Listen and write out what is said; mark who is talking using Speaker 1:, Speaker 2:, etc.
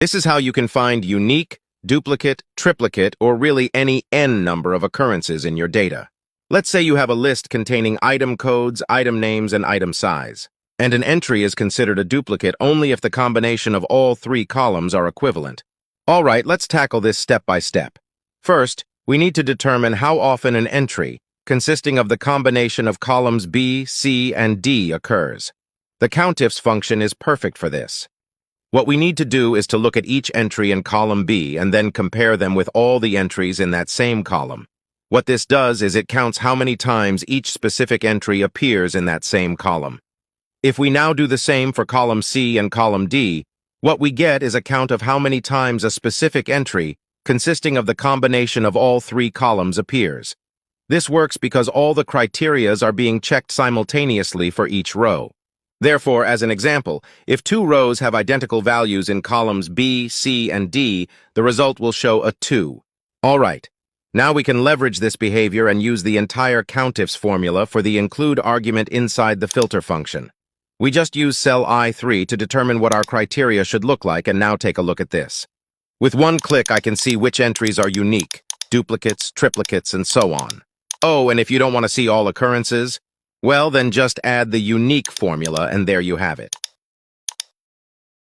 Speaker 1: This is how you can find unique, duplicate, triplicate, or really any n number of occurrences in your data. Let's say you have a list containing item codes, item names, and item size. And an entry is considered a duplicate only if the combination of all three columns are equivalent. All right, let's tackle this step by step. First, we need to determine how often an entry, consisting of the combination of columns B, C, and D occurs. The countifs function is perfect for this. What we need to do is to look at each entry in column B and then compare them with all the entries in that same column. What this does is it counts how many times each specific entry appears in that same column. If we now do the same for column C and column D, what we get is a count of how many times a specific entry, consisting of the combination of all three columns, appears. This works because all the criterias are being checked simultaneously for each row. Therefore, as an example, if two rows have identical values in columns B, C, and D, the result will show a 2. All right, now we can leverage this behavior and use the entire countifs formula for the include argument inside the filter function. We just use cell I3 to determine what our criteria should look like, and now take a look at this. With one click, I can see which entries are unique, duplicates, triplicates, and so on. Oh, and if you don't want to see all occurrences, well, then just add the unique formula, and there you have it.